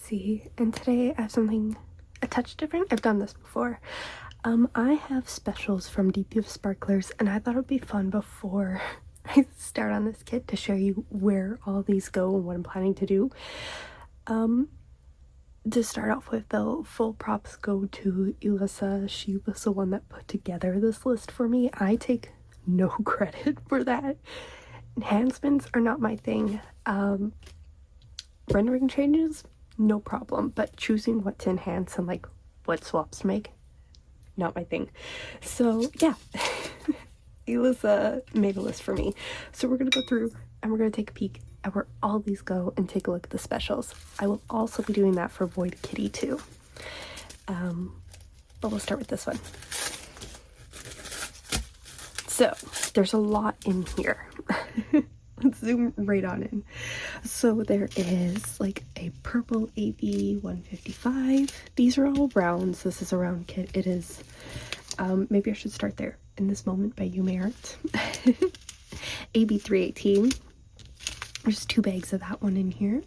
Lexi, and today I have something a touch different. I've done this before. I have specials from DP Sparklers, and I thought it would be fun before I start on this kit to show you where all these go and what I'm planning to do. To start off with, the full props go to Elisa. She was the one that put together this list for me. I take no credit for that. Enhancements are not my thing. Rendering changes, no problem, but choosing what to enhance and like what swaps to make, not my thing. So yeah, Elisa made a list for me. So we're gonna go through and we're gonna take a peek at where all these go and take a look at the specials. I will also be doing that for Void Kitty too. But we'll start with this one. So there's a lot in here. Let's zoom right on in. So there is like a purple AB 155. These are all rounds. This is a round kit. It is, maybe I should start there. In This Moment by Art. AB 318. There's 2 bags of that one in here.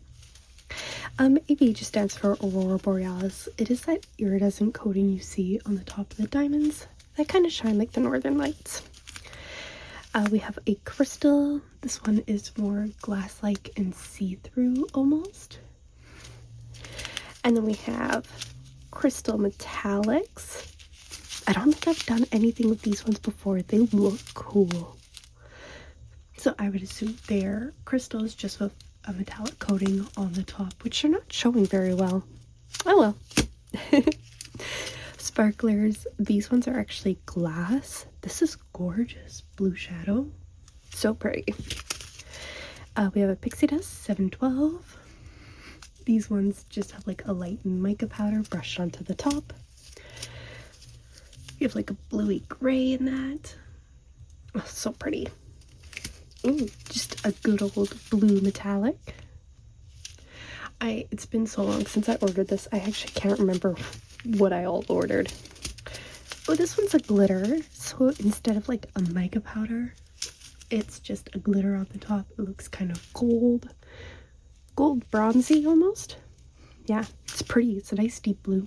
AB just stands for Aurora Borealis. It is that iridescent coating you see on the top of the diamonds that kind of shine like the northern lights. We have a crystal. This one is more glass-like and see-through almost. And then we have crystal metallics. I don't think I've done anything with these ones before. They look cool. So I would assume they're crystals just with a metallic coating on the top, which are not showing very well. Oh well. Sparklers, these ones are actually glass. This is gorgeous. Blue shadow. So pretty. We have a Pixie Dust 712. These ones just have like a light mica powder brushed onto the top. You have like a bluey gray in that. Oh, so pretty. Ooh, just a good old blue metallic. It's been so long since I ordered this. I actually can't remember what I all ordered. Oh, this one's a glitter. So instead of like a mica powder, it's just a glitter on the top. It looks kind of gold bronzy almost. Yeah, it's pretty. It's a nice deep blue.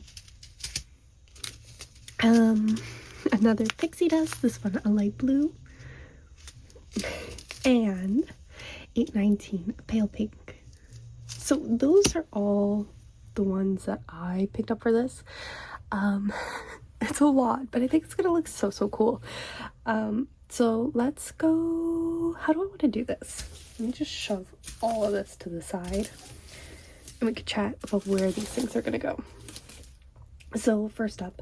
Another Pixie Dust. This one a light blue. And 819, a pale pink. So those are all the ones that I picked up for this. It's a lot, but I think it's gonna look so cool. So let's go. How do I want to do this? Let me just shove all of this to the side and we could chat about where these things are gonna go. So first up,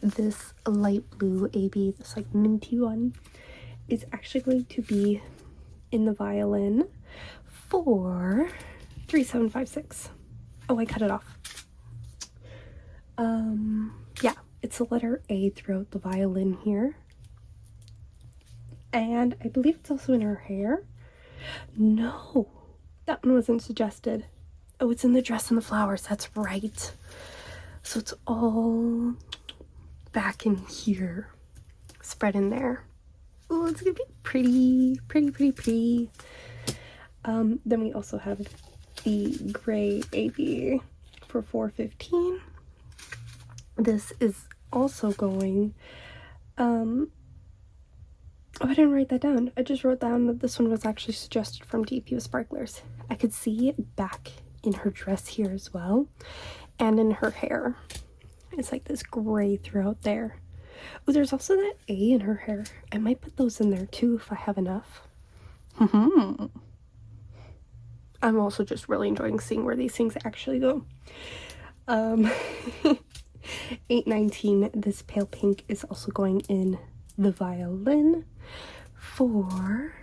this light blue AB, this like minty one, is actually going to be in the violin for 3756. Oh, I cut it off. Yeah, it's the letter A throughout the violin here. And I believe it's also in her hair. No, that one wasn't suggested. Oh, it's in the dress and the flowers. That's right. So it's all back in here, spread in there. Oh, it's gonna be pretty. Then we also have the gray AB for 415. This is also going, oh, I didn't write that down. I just wrote down that this one was actually suggested from DP Sparklers. I could see it back in her dress here as well, and in her hair. It's like this gray throughout there. Oh, there's also that A in her hair. I might put those in there too if I have enough. I'm also just really enjoying seeing where these things actually go. 819, this pale pink is also going in the violin for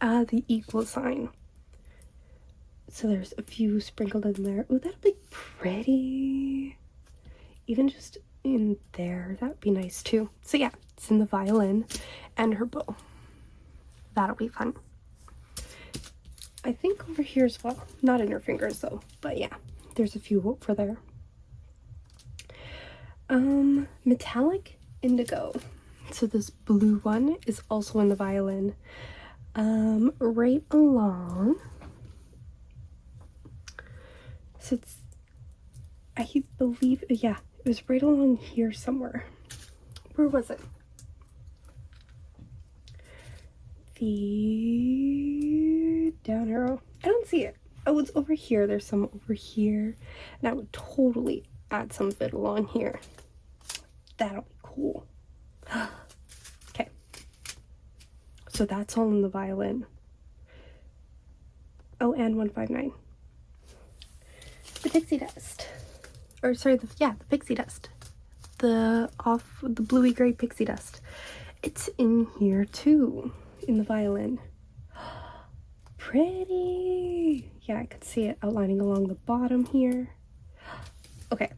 the equal sign. So there's a few sprinkled in there. Oh, that'll be pretty. Even just in there, that would be nice too. So yeah, it's in the violin and her bow. That'll be fun. I think over here as well. Not in her fingers though, but yeah, there's a few for there. Metallic indigo. So this blue one is also in the violin. Right along So it's, I believe, yeah, it was right along here somewhere. Where was it? The down arrow. I don't see it. Oh, it's over here. There's some over here. And I would totally add some fiddle on here. That'll be cool. Okay. So that's all in the violin. Oh, and 159. The pixie dust. Or sorry, the pixie dust. The bluey gray pixie dust. It's in here too, in the violin. Pretty. Yeah, I could see it outlining along the bottom here. Okay,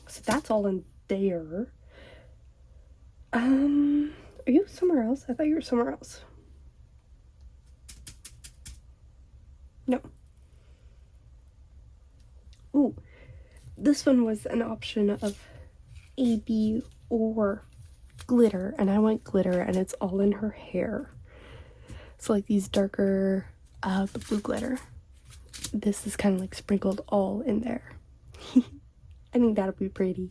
so that's all in there. Are you somewhere else? I thought you were somewhere else. No. Ooh, this one was an option of AB or glitter, and I went glitter, and it's all in her hair. So like these darker, the blue glitter. This is kind of like sprinkled all in there. I think that'll be pretty.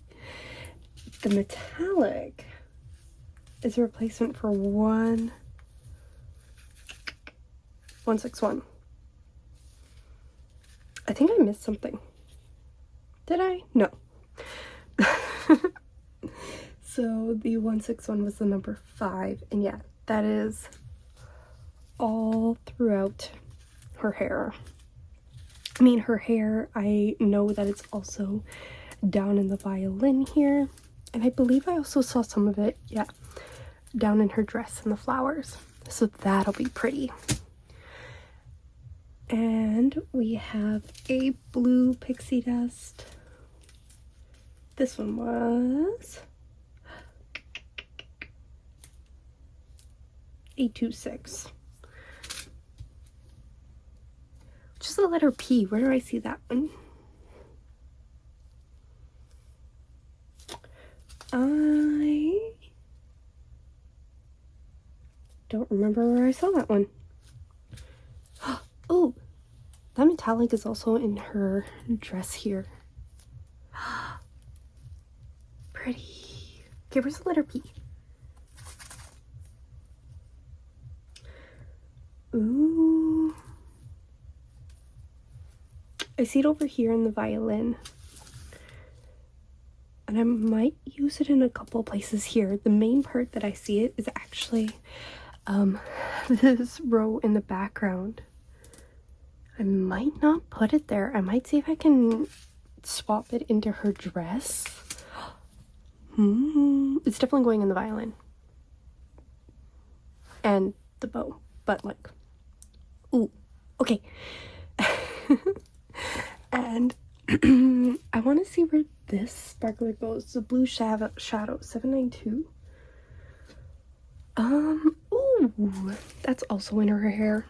The metallic is a replacement for 161. I think I missed something. Did I? No. So the 161 was the number 5, and yeah, that is all throughout her hair. I mean, her hair, I know that it's also down in the violin here, and I believe I also saw some of it, yeah, down in her dress and the flowers. So that'll be pretty. And we have a blue pixie dust. This one was 826. Just the letter P. Where do I see that one? I don't remember where I saw that one. Oh, that metallic is also in her dress here. Pretty. Okay, where's the letter P? Ooh. I see it over here in the violin. And I might use it in a couple places here. The main part that I see it is actually this row in the background. I might not put it there. I might see if I can swap it into her dress. It's definitely going in the violin. And the bow. But like, ooh, okay. And I want to see where this sparkler goes. The blue shadow 792. Ooh, that's also in her hair.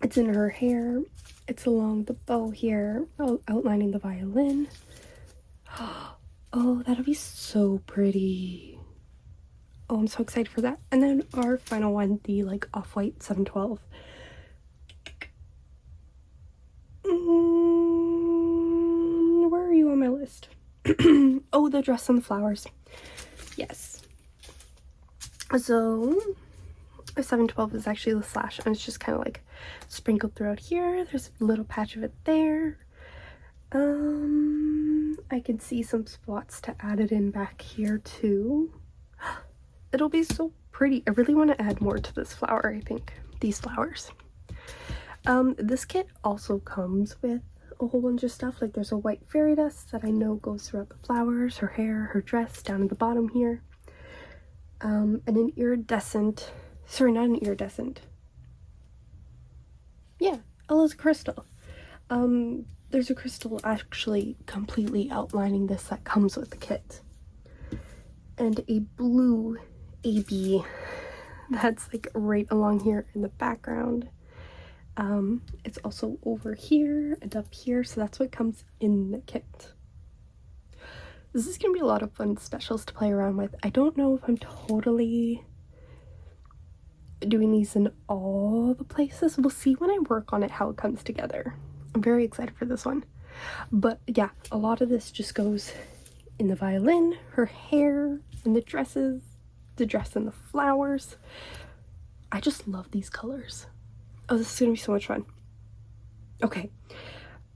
It's in her hair. It's along the bow here, outlining the violin. Oh, that'll be so pretty. Oh, I'm so excited for that. And then our final one, the like off-white 712. Where are you on my list? Oh, the dress and the flowers. Yes. So a 712 is actually the slash, and it's just kind of like sprinkled throughout here. There's a little patch of it there. I can see some spots to add it in back here too. It'll be so pretty. I really want to add more to this flower, I think. These flowers. This kit also comes with a whole bunch of stuff. Like there's a white fairy dust that I know goes throughout the flowers, her hair, her dress, down at the bottom here. And an iridescent, sorry, not an iridescent. Yeah, Ella's crystal. There's a crystal actually completely outlining this that comes with the kit. And a blue AB that's like right along here in the background. It's also over here and up here, so that's what comes in the kit. This is gonna be a lot of fun specials to play around with. I don't know if I'm totally doing these in all the places. We'll see when I work on it how it comes together. I'm very excited for this one. But yeah, a lot of this just goes in the violin, her hair, and the dresses, the dress and the flowers. I just love these colors. Oh, this is gonna be so much fun. Okay.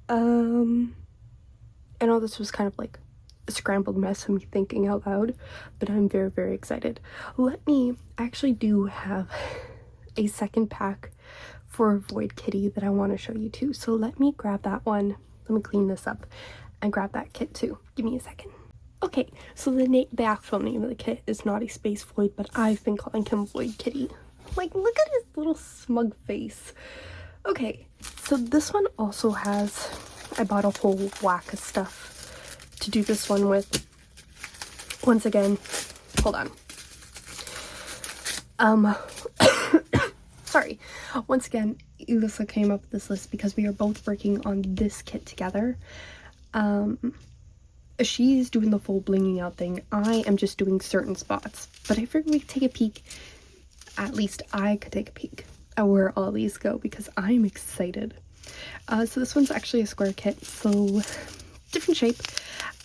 I know this was kind of like a scrambled mess of me thinking out loud, but I'm very, very excited. I actually do have a second pack for Void Kitty that I want to show you too. So let me grab that one. Let me clean this up and grab that kit too. Give me a second. Okay, so the actual name of the kit is Naughty Space Void, but I've been calling him Void Kitty. Like, look at his little smug face. Okay, so this one also has, I bought a whole whack of stuff to do this one with. Once again, hold on. Sorry. Once again, Elisa came up with this list because we are both working on this kit together. She's doing the full blinging out thing. I am just doing certain spots. But I figured we could take a peek. At least I could take a peek at where all these go because I'm excited. So this one's actually a square kit, so different shape.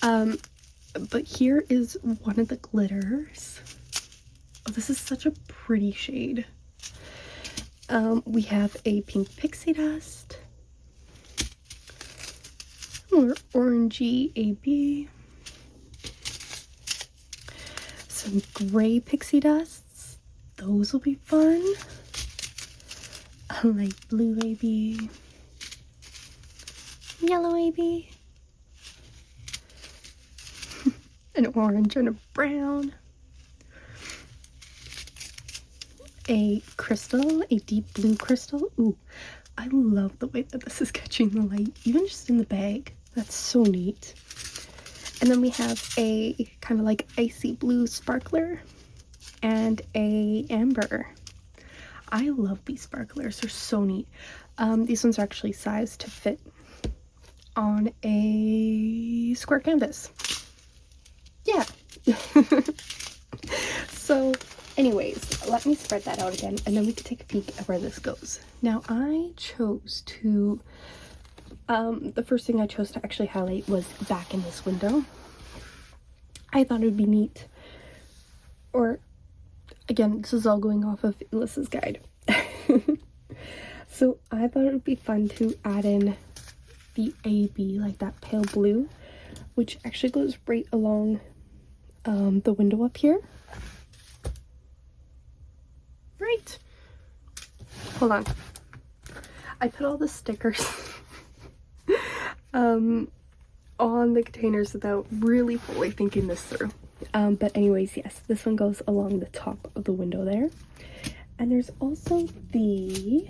But here is one of the glitters. Oh, this is such a pretty shade. We have a pink pixie dust. More orangey AB. Some gray pixie dusts. Those will be fun. A light blue AB. Yellow AB. An orange and a brown. A crystal, a deep blue crystal. Ooh, I love the way that this is catching the light, even just in the bag. That's so neat. And then we have a kind of like icy blue sparkler and a amber. I love these sparklers. They're so neat. These ones are actually sized to fit on a square canvas. Yeah. So anyways, let me spread that out again and then we can take a peek at where this goes. Now I chose to, the first thing I chose to actually highlight was back in this window. I thought it would be neat, or again, this is all going off of Elisa's guide. So I thought it would be fun to add in the AB, like that pale blue, which actually goes right along the window up here. Right. Hold on. I put all the stickers on the containers without really fully thinking this through. But anyways, yes, this one goes along the top of the window there. And there's also the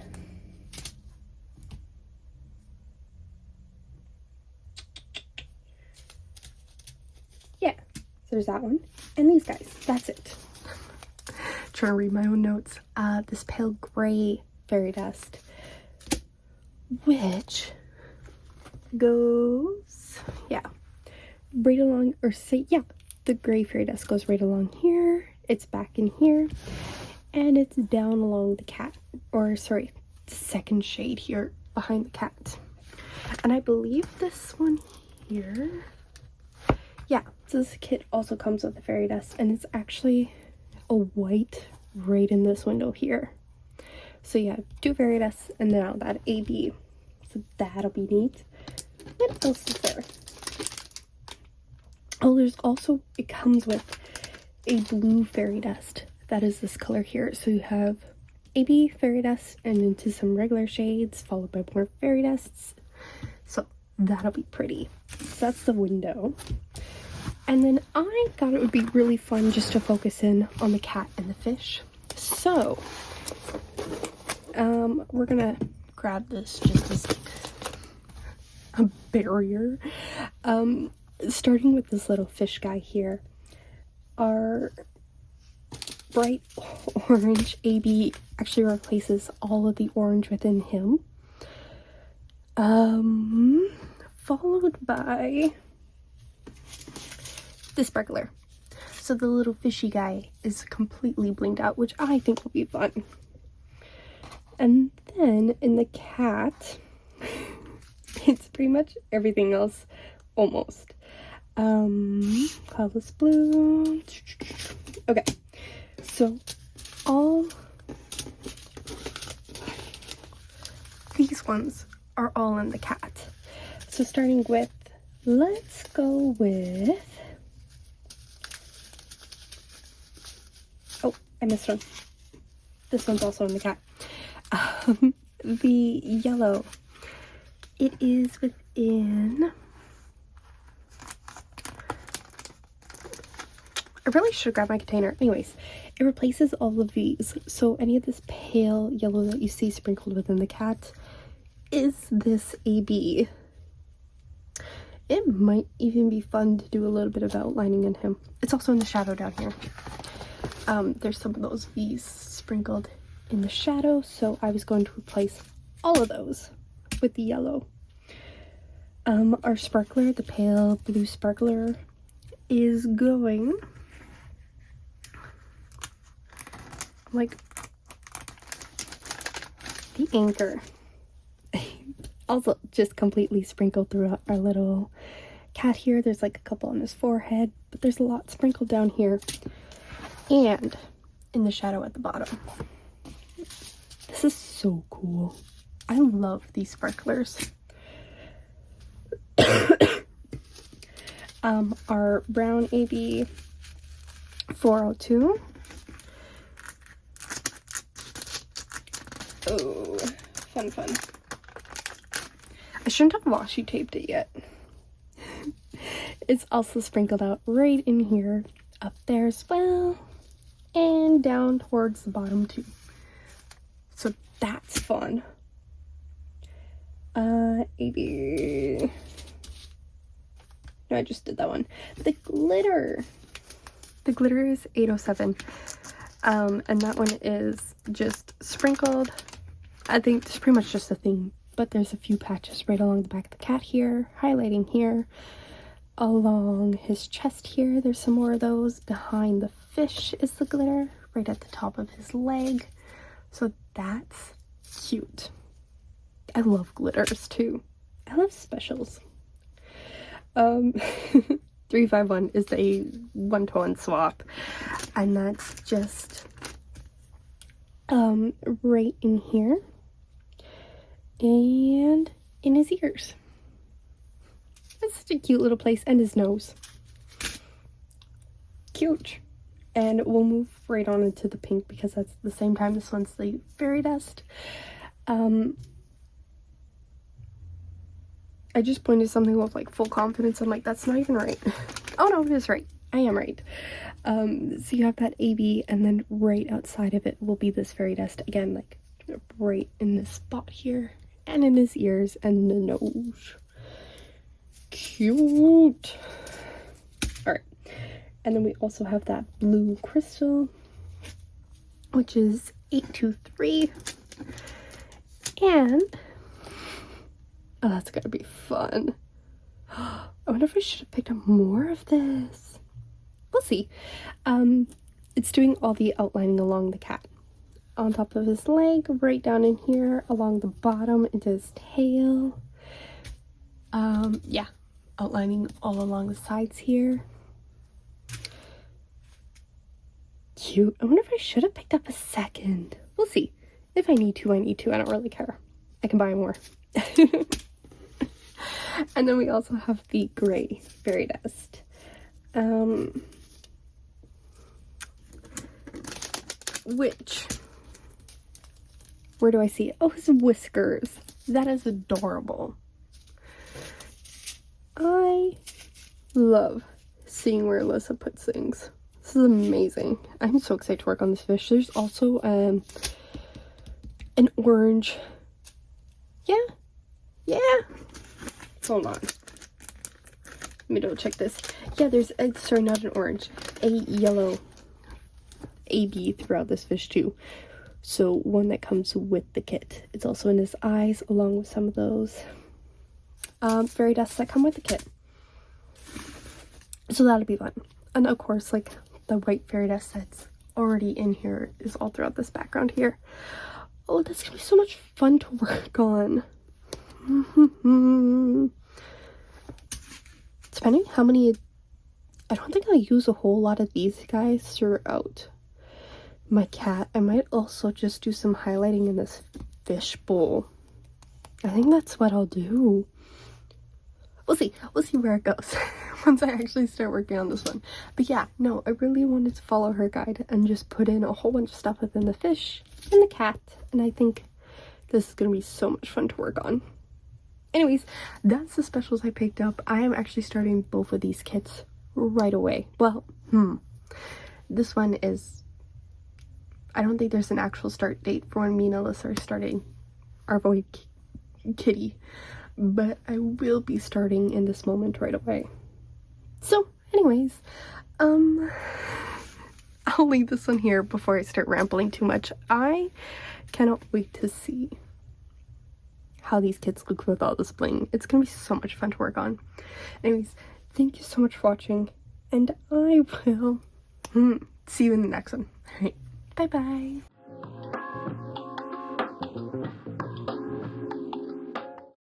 there's that one. And these guys. That's it. Trying to read my own notes. This pale gray fairy dust, which goes, right along, the gray fairy dust goes right along here. It's back in here, and it's down along the cat, or sorry, the second shade here behind the cat. And I believe this one here, so this kit also comes with the fairy dust, and it's actually a white right in this window here. So yeah, 2 fairy dusts and now that AB. So that'll be neat. What else is there? Oh, there's also, it comes with a blue fairy dust. That is this color here. So you have AB fairy dust and into some regular shades, followed by more fairy dusts. So that'll be pretty. So that's the window. And then I thought it would be really fun just to focus in on the cat and the fish. So, we're gonna grab this just as like a barrier. Starting with this little fish guy here. Our bright orange AB actually replaces all of the orange within him. Followed by the sparkler. So the little fishy guy is completely blinged out, which I think will be fun. And then in the cat, It's pretty much everything else, almost. Cloudless blue. Okay, so all these ones are all in the cat. So starting with, let's go with, oh, I missed one. This one's also in the cat. The yellow. It is within, I really should grab my container. Anyways, it replaces all of these. So any of this pale yellow that you see sprinkled within the cat is this AB. It might even be fun to do a little bit of outlining in him. It's also in the shadow down here. There's some of those V's sprinkled in the shadow, so I was going to replace all of those with the yellow. Our sparkler, the pale blue sparkler, is going like the anchor. Also just completely sprinkled throughout our little cat here. There's like a couple on his forehead, but there's a lot sprinkled down here and in the shadow at the bottom. This is so cool. I love these sparklers. Our brown AB 402. Oh, fun. I shouldn't have washi taped it yet. It's also sprinkled out right in here, up there as well, and down towards the bottom too. So that's fun. AB. No, I just did that one. The glitter. The glitter is 807. And that one is just sprinkled. I think it's pretty much just a theme, but there's a few patches right along the back of the cat here, highlighting here, along his chest here. There's some more of those. Behind the fish is the glitter, right at the top of his leg. So that's cute. I love glitters too. I love specials. 351 is a one-to-one swap, and that's just right in here and in his ears. That's such a cute little place, and his nose. Cute. And we'll move right on into the pink because that's the same time this one's the fairy dust. I just pointed something with like full confidence. I'm like, that's not even right. Oh no, it is right. I am right. So you have that AB, and then right outside of it will be this fairy dust. Again, like right in this spot here, and in his ears and the nose. Cute. Alright. And then we also have that blue crystal, which is 823. And oh, that's gonna be fun. I wonder if I should have picked up more of this. We'll see. It's doing all the outlining along the cat. On top of his leg, right down in here, along the bottom into his tail. Yeah, outlining all along the sides here. Cute. I wonder if I should have picked up a second. We'll see. If I need to, I need to. I don't really care. I can buy more. And then we also have the gray fairy dust. Which, where do I see it? Oh, his whiskers. That is adorable. I love seeing where Alyssa puts things. This is amazing. I'm so excited to work on this fish. There's also an orange. Yeah. Hold on. Let me double check this. Yeah, there's sorry, not an orange, a yellow AB throughout this fish too. So one that comes with the kit. It's also in his eyes, along with some of those fairy dusts that come with the kit. So that'll be fun. And of course, like the white fairy dust that's already in here is all throughout this background here. Oh, that's gonna be so much fun to work on. Depending how many, I don't think I'll use a whole lot of these guys throughout my cat. I might also just do some highlighting in this fish bowl. I think that's what I'll do. We'll see where it goes once I actually start working on this one. But yeah, no, I really wanted to follow her guide and just put in a whole bunch of stuff within the fish and the cat, and I think this is gonna be so much fun to work on. Anyways, that's the specials I picked up. I am actually starting both of these kits right away. Well, this one is, I don't think there's an actual start date for when me and Alyssa are starting our boy kitty, but I will be starting in this moment right away. So anyways, I'll leave this one here before I start rambling too much. I cannot wait to see how these kits look with all this bling. It's gonna be so much fun to work on. Anyways, thank you so much for watching, and I will see you in the next one. All right, bye bye.